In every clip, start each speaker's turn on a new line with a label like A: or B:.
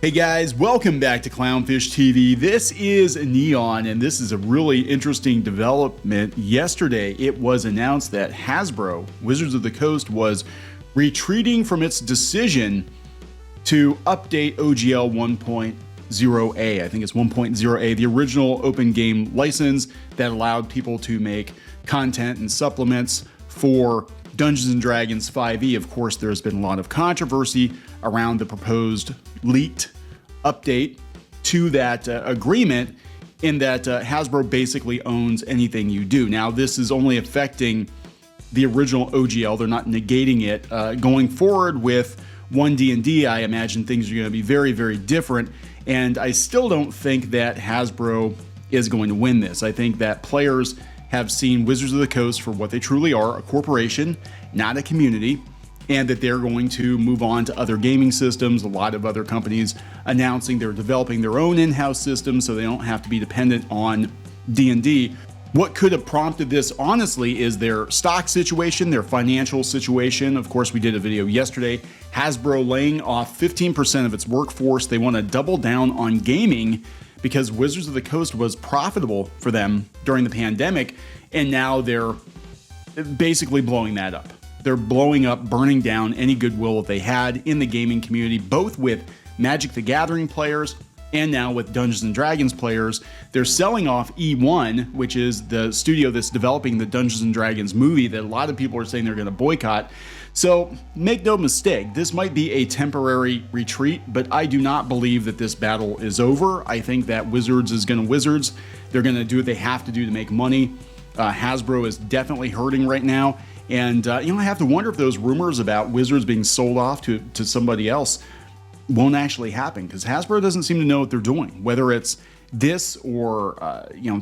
A: Hey guys, welcome back to Clownfish TV. This is Neon, and this is a really interesting development. Yesterday, it was announced that Hasbro, Wizards of the Coast, was retreating from its decision to update OGL 1.0A. I think it's 1.0A, the original open game license that allowed people to make content and supplements for Dungeons & Dragons 5e. Of course, there's been a lot of controversy around the proposed leaked update to that agreement, in that Hasbro basically owns anything you do. Now, this is only affecting the original OGL. They're not negating it. Going forward with 1D&D, I imagine things are going to be very, very different, and I still don't think that Hasbro is going to win this. I think that players have seen Wizards of the Coast for what they truly are, a corporation, not a community, and that they're going to move on to other gaming systems. A lot of other companies announcing they're developing their own in-house systems so they don't have to be dependent on D&D. What could have prompted this, honestly, is their stock situation, their financial situation. Of course, we did a video yesterday. Hasbro laying off 15% of its workforce. They want to double down on gaming because Wizards of the Coast was profitable for them during the pandemic, and now they're basically blowing that up. They're blowing up, burning down any goodwill that they had in the gaming community, both with Magic the Gathering players and now with Dungeons & Dragons players. They're selling off E1, which is the studio that's developing the Dungeons & Dragons movie that a lot of people are saying they're going to boycott. So make no mistake, this might be a temporary retreat, but I do not believe that this battle is over. I think that Wizards is going to Wizards. They're going to do what they have to do to make money. Hasbro is definitely hurting right now. And I have to wonder if those rumors about Wizards being sold off to somebody else won't actually happen, because Hasbro doesn't seem to know what they're doing, whether it's this or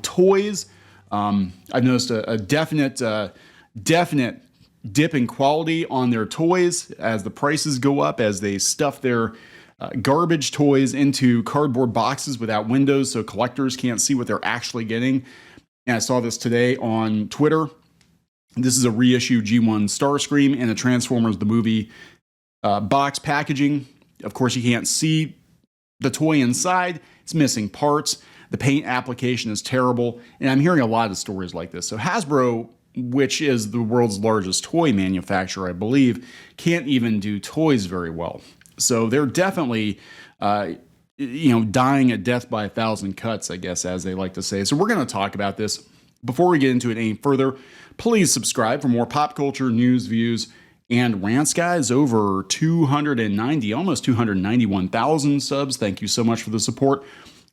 A: toys. I've noticed a definite dip in quality on their toys as the prices go up, as they stuff their garbage toys into cardboard boxes without windows so collectors can't see what they're actually getting. And I saw this today on Twitter. This is a reissue G1 Starscream and a Transformers the movie box packaging. Of course, you can't see the toy inside. It's missing parts. The paint application is terrible. And I'm hearing a lot of stories like this. So Hasbro, which is the world's largest toy manufacturer, I believe, can't even do toys very well. So they're definitely dying a death by 1,000 cuts, I guess, as they like to say. So we're going to talk about this. Before we get into it any further, please subscribe for more pop culture news, views, and rants, guys. Over 290, almost 291,000 subs. Thank you so much for the support.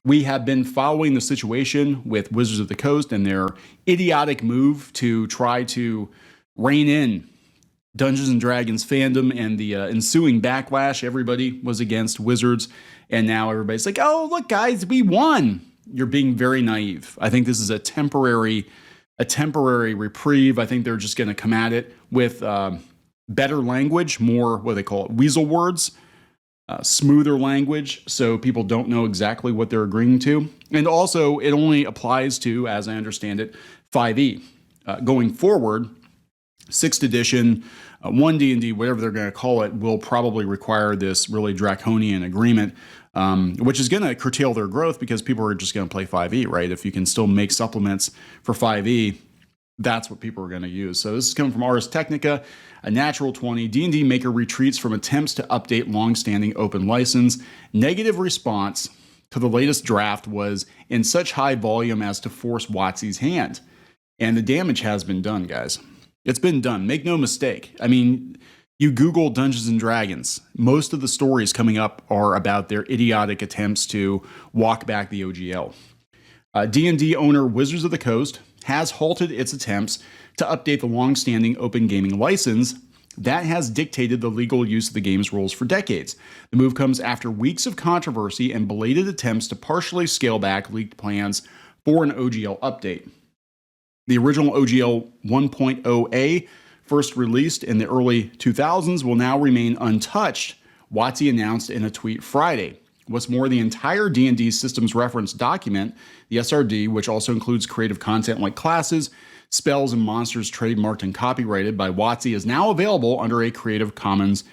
A: We have been following the situation with Wizards of the Coast and their idiotic move to try to rein in Dungeons & Dragons fandom and the ensuing backlash. Everybody was against Wizards, and now everybody's like, oh, look, guys, we won. You're being very naive. I think this is a temporary reprieve. I think they're just going to come at it with better language, more what they call it, weasel words, smoother language, so people don't know exactly what they're agreeing to. And also, it only applies to, as I understand it, 5e. Going forward, 6th edition, 1D&D, whatever they're going to call it, will probably require this really draconian agreement, which is going to curtail their growth because people are just going to play 5e, right? If you can still make supplements for 5e, that's what people are going to use. So this is coming from Ars Technica, a natural 20. D&D Maker retreats from attempts to update long-standing open license. Negative response to the latest draft was in such high volume as to force WotC's hand. And the damage has been done, guys. It's been done. Make no mistake. I mean, you Google Dungeons & Dragons, most of the stories coming up are about their idiotic attempts to walk back the OGL. D&D owner Wizards of the Coast has halted its attempts to update the long-standing open gaming license that has dictated the legal use of the game's rules for decades. The move comes after weeks of controversy and belated attempts to partially scale back leaked plans for an OGL update. The original OGL 1.0A, first released in the early 2000s, will now remain untouched, WotC announced in a tweet Friday. What's more, the entire D&D systems reference document, the SRD, which also includes creative content like classes, spells, and monsters trademarked and copyrighted by WotC, is now available under a Creative Commons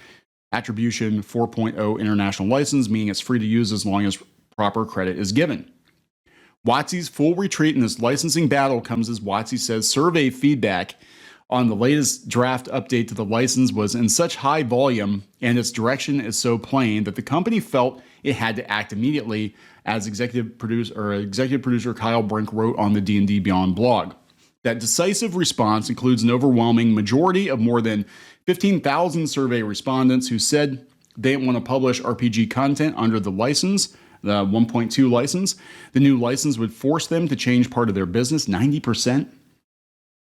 A: Attribution 4.0 international license, meaning it's free to use as long as proper credit is given. WotC's full retreat in this licensing battle comes as WotC says survey feedback on the latest draft update to the license was in such high volume and its direction is so plain that the company felt it had to act immediately, as executive producer Kyle Brink wrote on the D&D Beyond blog. That decisive response includes an overwhelming majority of more than 15,000 survey respondents who said they didn't want to publish RPG content under the license, the 1.2 license. The new license would force them to change part of their business. 90%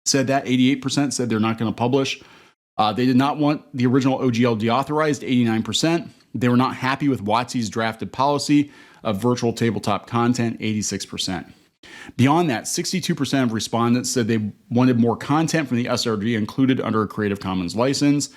A: said that. 88% said they're not going to publish. They did not want the original OGL deauthorized. 89%. They were not happy with WotC's drafted policy of virtual tabletop content. 86%. Beyond that, 62% of respondents said they wanted more content from the SRD included under a Creative Commons license.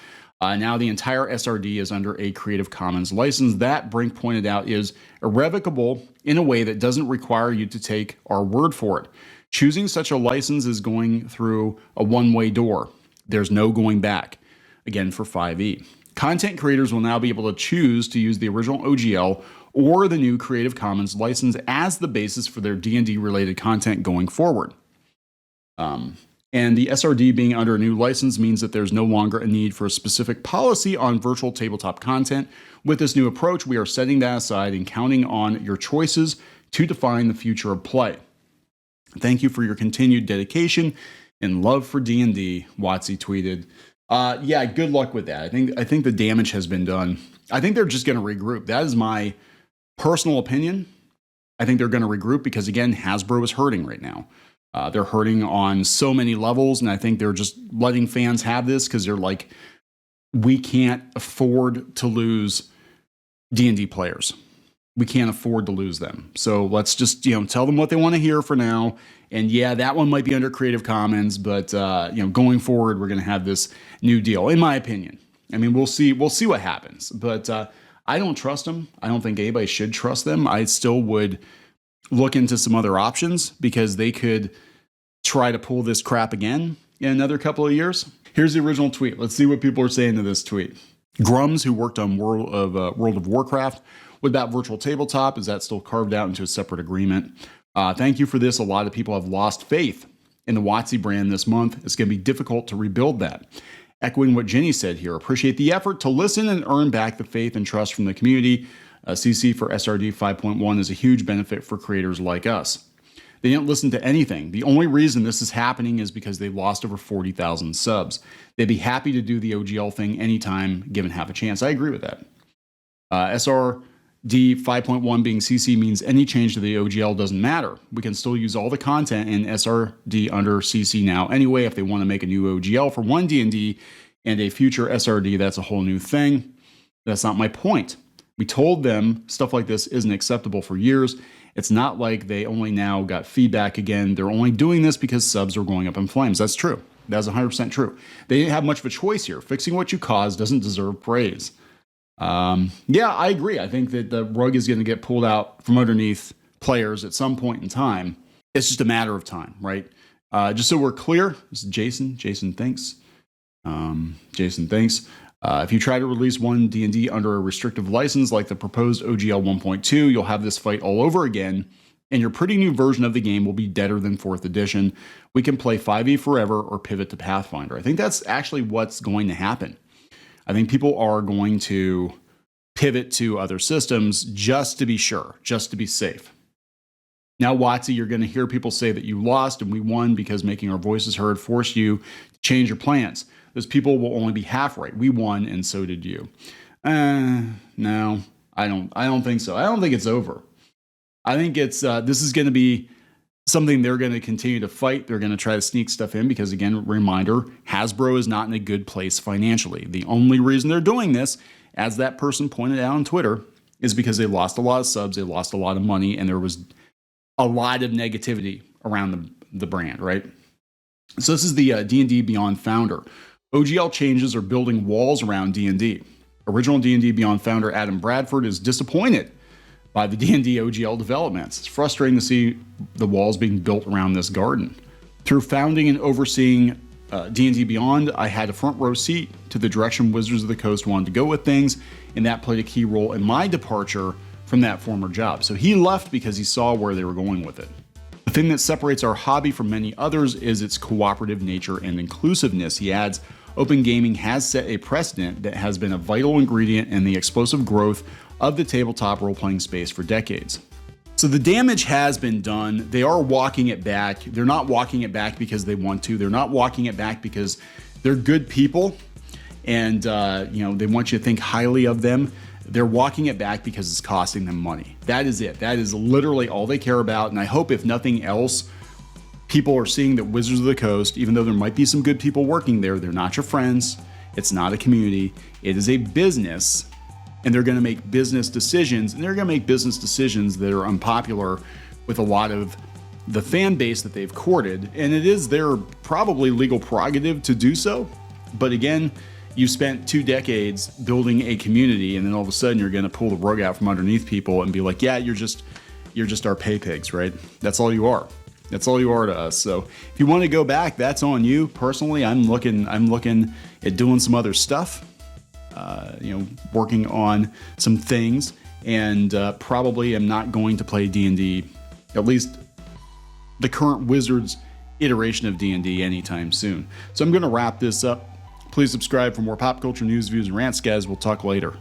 A: Now the entire SRD is under a Creative Commons license. That, Brink pointed out, is irrevocable in a way that doesn't require you to take our word for it. Choosing such a license is going through a one-way door. There's no going back. Again, for 5e. Content creators will now be able to choose to use the original OGL or the new Creative Commons license as the basis for their D&D related content going forward. And the SRD being under a new license means that there's no longer a need for a specific policy on virtual tabletop content. With this new approach, we are setting that aside and counting on your choices to define the future of play. Thank you for your continued dedication and love for D&D, WotC tweeted. Yeah, good luck with that. I think the damage has been done. I think they're just going to regroup. That is my personal opinion. I think they're going to regroup because, again, Hasbro is hurting right now. They're hurting on so many levels, and I think they're just letting fans have this because they're like, we can't afford to lose D&D players. We can't afford to lose them. So let's just, tell them what they want to hear for now. And yeah, that one might be under Creative Commons, but going forward, we're going to have this new deal, in my opinion. I mean, we'll see what happens, but I don't trust them. I don't think anybody should trust them. I still would look into some other options because they could try to pull this crap again in another couple of years. Here's the original tweet. Let's see what people are saying to this tweet. Grums, who worked on World of Warcraft, what about virtual tabletop? Is that still carved out into a separate agreement? Thank you for this. A lot of people have lost faith in the WotC brand this month. It's going to be difficult to rebuild that. Echoing what Jenny said here, appreciate the effort to listen and earn back the faith and trust from the community. CC for SRD 5.1 is a huge benefit for creators like us. They didn't listen to anything. The only reason this is happening is because they lost over 40,000 subs. They'd be happy to do the OGL thing anytime given half a chance. I agree with that. SRD 5.1 being CC means any change to the OGL doesn't matter. We can still use all the content in SRD under CC now anyway. If they want to make a new OGL for one D&D and a future SRD, that's a whole new thing. That's not my point. We told them stuff like this isn't acceptable for years. It's not like they only now got feedback again. They're only doing this because subs are going up in flames. That's true. That's 100% true. They didn't have much of a choice here. Fixing what you caused doesn't deserve praise. Yeah, I agree. I think that the rug is going to get pulled out from underneath players at some point in time. It's just a matter of time, right? Just so we're clear, this is Jason. Jason, thanks. Jason, thanks. If you try to release one D&D under a restrictive license like the proposed OGL 1.2, you'll have this fight all over again, and your pretty new version of the game will be deader than 4th edition. We can play 5e forever or pivot to Pathfinder. I think that's actually what's going to happen. I think people are going to pivot to other systems just to be sure, just to be safe. Now, WotC, you're going to hear people say that you lost and we won because making our voices heard forced you to change your plans. Those people will only be half right. We won, and so did you. No, I don't think so. I don't think it's over. I think it's this is going to be something they're going to continue to fight. They're going to try to sneak stuff in because, again, reminder, Hasbro is not in a good place financially. The only reason they're doing this, as that person pointed out on Twitter, is because they lost a lot of subs, they lost a lot of money, and there was a lot of negativity around the brand, right? So this is the D&D Beyond founder. OGL changes are building walls around D&D. Original D&D Beyond founder Adam Bradford is disappointed by the D&D OGL developments. It's frustrating to see the walls being built around this garden. Through founding and overseeing D&D Beyond, I had a front row seat to the direction Wizards of the Coast wanted to go with things, and that played a key role in my departure from that former job. So he left because he saw where they were going with it. The thing that separates our hobby from many others is its cooperative nature and inclusiveness. He adds, open gaming has set a precedent that has been a vital ingredient in the explosive growth of the tabletop role-playing space for decades. So the damage has been done. They are walking it back. They're not walking it back because they want to. They're not walking it back because they're good people and they want you to think highly of them. They're walking it back because it's costing them money. That is it. That is literally all they care about. And I hope, if nothing else, people are seeing that Wizards of the Coast, even though there might be some good people working there, they're not your friends. It's not a community. It is a business. And they're going to make business decisions, and they're going to make business decisions that are unpopular with a lot of the fan base that they've courted. And it is their probably legal prerogative to do so. But again, you spent 2 decades building a community, and then all of a sudden you're going to pull the rug out from underneath people and be like, yeah, you're just our pay pigs, right? That's all you are. That's all you are to us. So if you want to go back, that's on you. Personally, I'm looking at doing some other stuff. Working on some things, and probably am not going to play D&D, at least the current Wizards iteration of D&D, anytime soon. So I'm going to wrap this up. Please subscribe for more pop culture news, views, and rants, guys. We'll talk later.